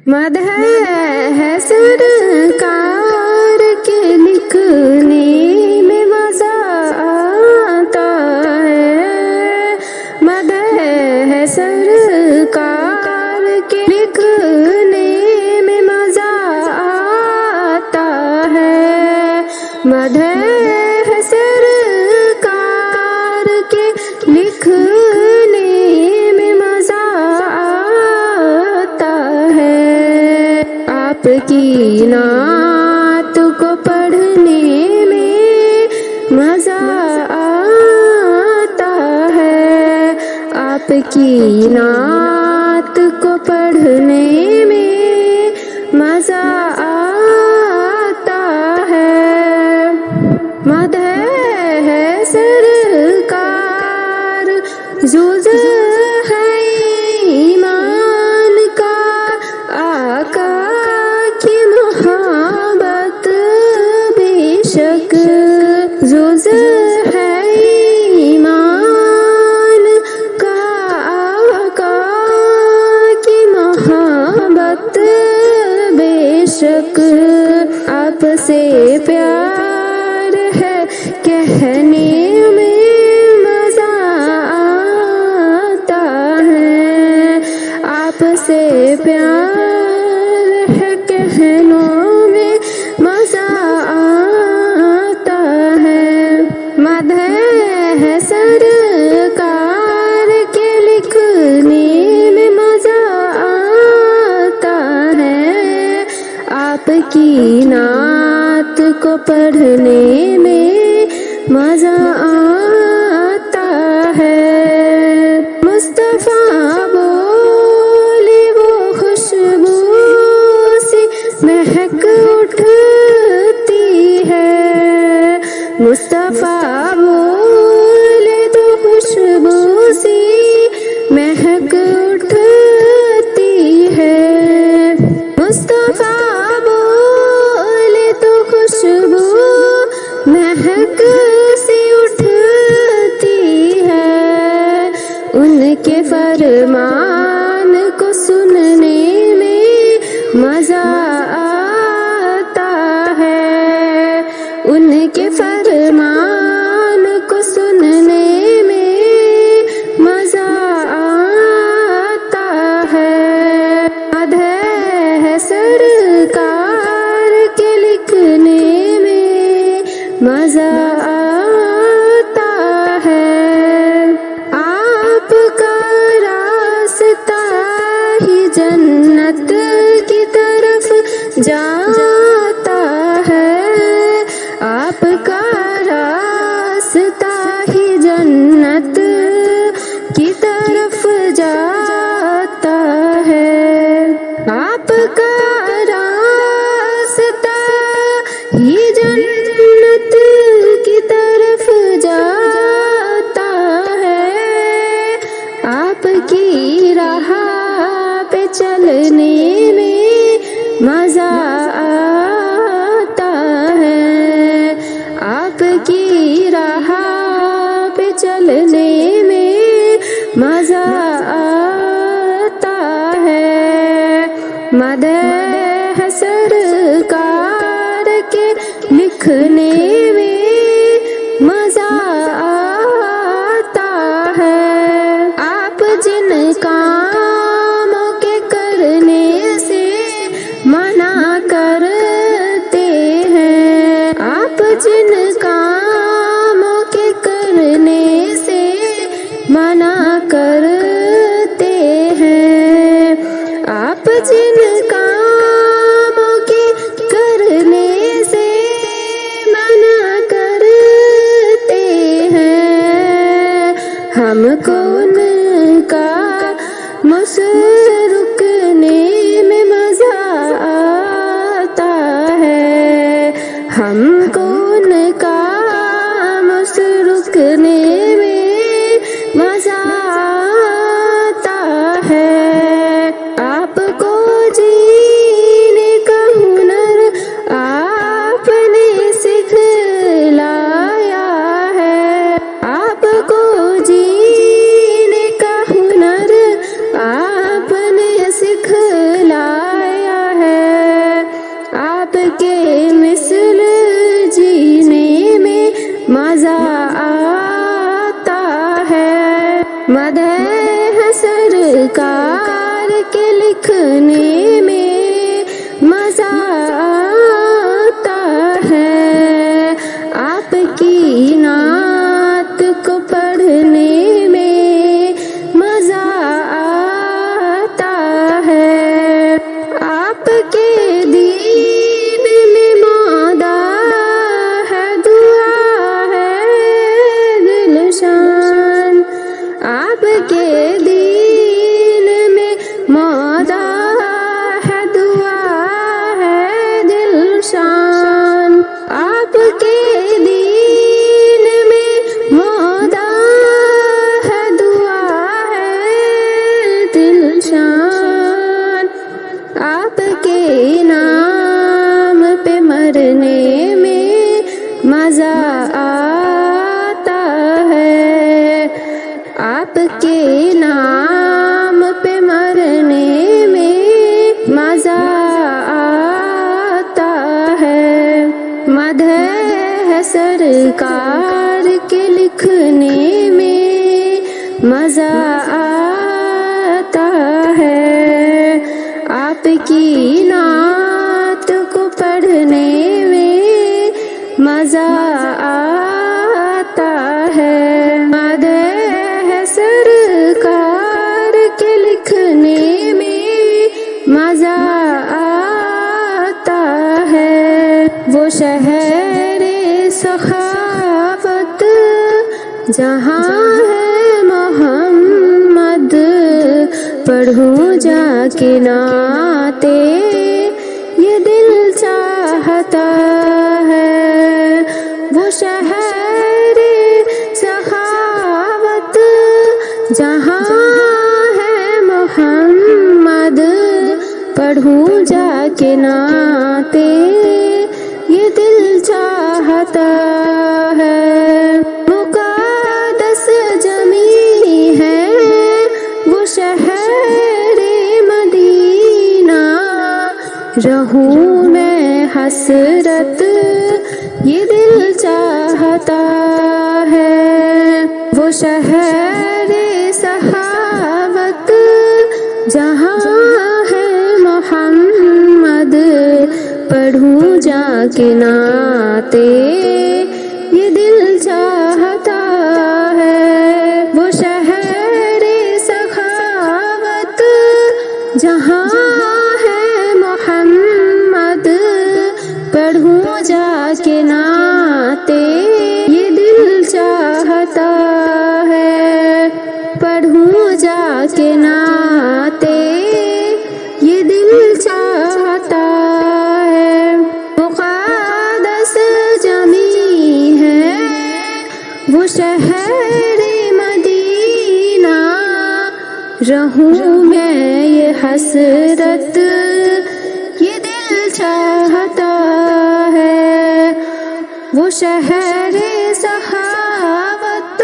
مدح ہے سرکار کے لکھنے میں مزہ آتا ہے، مدح ہے سرکار کے لکھنے میں مزہ آتا ہے، مدح ہے سرکار کے لکھنے میں مزہ آتا ہے، آپ کی نعت کو پڑھنے میں مزہ آتا ہے، آپ کی نعت کو پڑھنے میں مزہ آتا ہے، مدح ہے سرکار جز ہے ایمان کا، آقا کی محبت بے شک جز ہے ایمان کا، آقا کی محبت بے شک، آپ سے پیار ہے کہنے میں مزہ آتا ہے، آپ سے پیار ہے کہنوں میں مزہ آتا ہے، مدح ہے سرکار کے لکھنے میں مزہ آتا ہے، آپ کی نعت کو پڑھنے میں مزہ آتا ہے، مصطفیٰ بولے وہ خوشبو سی مہک اٹھتی ہے، مصطفیٰ بولے تو خوشبو سی مہک اٹھتی ہے، مصطفیٰ بولے تو خوشبو مہک سی اٹھتی ہے، ان کے فرمان کو سننے میں مزہ آتا ہے، ان کے فرمان کو سننے میں مزہ آتا ہے، مدح ہے سرکار کے لکھنے میں مزہ آتا ہے، آپ کا راستہ ہی جنت کی طرف جاتا ہے، آپ کا راستہ ہی جنت کی طرف جاتا ہے، آپ کا راستہ ہی جنت کی طرف جاتا ہے، آپ کی راہ پہ چلنے میں مزہ آتا ہے، آپ کی راہ پہ چلنے میں مزہ آتا ہے، مدح ہے سرکار کے لکھنے میں مزہ آتا ہے، آپ جن کاموں کے کرنے سے منع کرتے ہیں، آپ جن کاموں کے کرنے سے منع کرتے ہیں، آپ جن کاموں کے کرنے سے منع کرتے ہیں، ہم کو ان کا مسرکنے میں مزہ آتا ہے، ہم کو ان کا مسرکنے میں مزہ آتا ہے، آپ کو جینے کا ہنر آپ نے سکھلایا ہے، آپ کو جینے کا ہنر آپ نے سکھلایا آپ کے نام پہ مرنے میں مزہ آتا ہے، آپ کے نام پہ مرنے میں مزہ آتا ہے، مدح ہے سرکار کے لکھنے میں مزہ آتا ہے، آپ کی نعت کو پڑھنے میں مزہ آتا ہے، مدح ہے سرکار کے لکھنے میں مزہ آتا ہے، وہ شہر سخاوت جہاں ہے محمد، پڑھوں جا کے نعتیں یہ دل چاہتا ہے، وہ شہر سخاوت جہاں ہے محمد، پڑھوں جا کے نعتیں یہ دل چاہتا ہے، مقدس جمی ہے وہ شہر مدینہ، رہوں میں حسرت یہ دل چاہتا ہے، وہ شہر سخاوت جہاں ہے محمد، پڑھوں جا کے نعتیں یہ دل چاہتا ہے، وہ شہر سخاوت جہاں ہے محمد، پڑھوں جا کے نعتیں یہ دل چاہتا ہے، پڑھوں جا کے نعتیں یہ دل چاہتا ہے، مقدس جمی ہے وہ شہر مدینہ، رہوں میں یہ حسرت یہ دل چاہتا ہے، وہ شہر سخاوت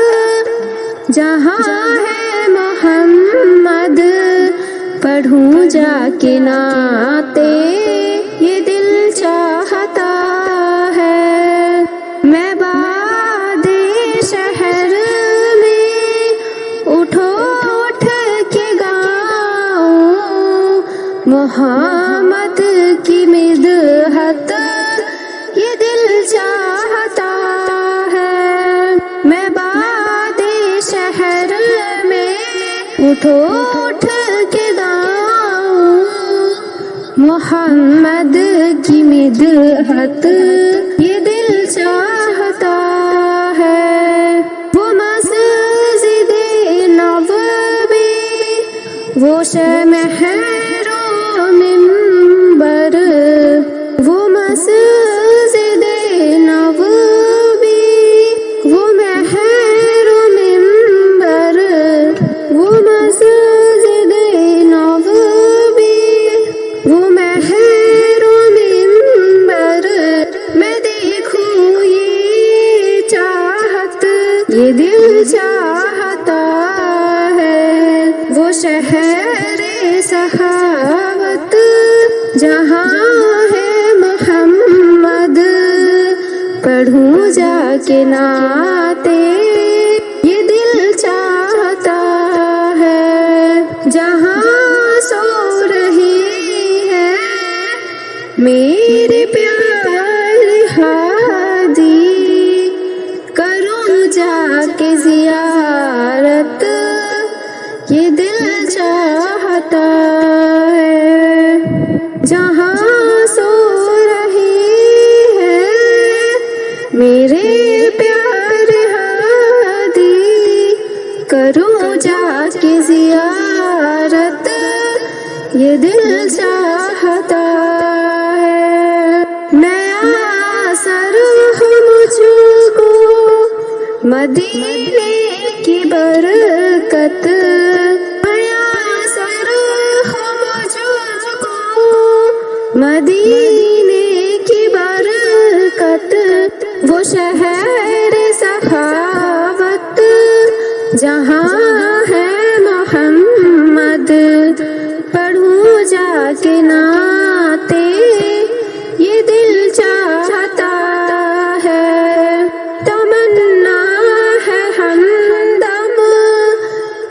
جہاں ہے محمد، پڑھوں جا کے نعتیں یہ دل چاہتا ہے، میں باد شہر میں اٹھو اٹھ کے گاؤں محمد کی مدحت یہ دل چاہتا ہے، میں باد شہر میں اٹھو اٹھ کے گاؤں محمد کی مدحت یہ دل چاہتا ہے، وہ مسجد نبوی وہ شمہر و منبر، وہ مسجد نبوی وہ مہر و منبر، وہ مسجد نبوی وہ مہر و منبر، میں دیکھوں یہ چاہت یہ دل چاہتا ہے، وہ شہر سخاوت جہاں ہے محمد، پڑھوں جا کے نعتیں یہ دل چاہتا ہے، جہاں سو رہی ہے میرے پیارے ہادی، کروں جا کے زیارت یہ دل چاہتا ہے، جہاں سو رہی ہے میرے پیارے ہادی، کروں جا کے زیارت یہ دل چاہتا ہے، نیا مدینے کی برکت وہ شہر سخاوت جہاں ہے محمد، پڑھوں جا کے نعتے یہ دل چاہتا ہے، تمنا ہے ہمدم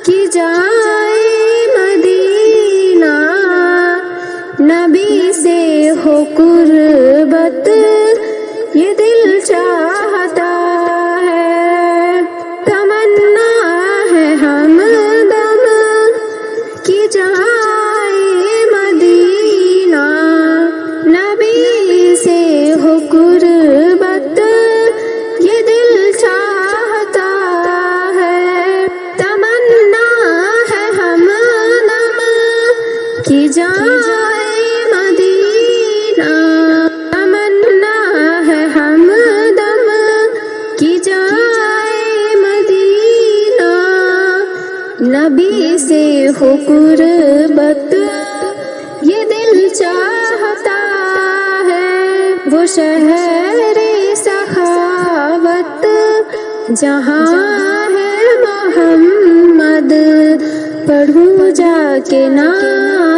کی جائے مدینہ، نبی سے ہو قربت یہ دل چاہتا ہے، تمنا ہے ہمدم کی جائے مدینہ، نبی سے ہو قربت یہ دل چاہتا ہے، تمنا ہے ہمدم کی جائے مدینہ، تمنا ہے ہمدم کی جائے مدینہ، نبی سے ہو قربت یہ دل چاہتا ہے، وہ شہر سخاوت جہاں ہے محمد، پڑھوں جا کے نام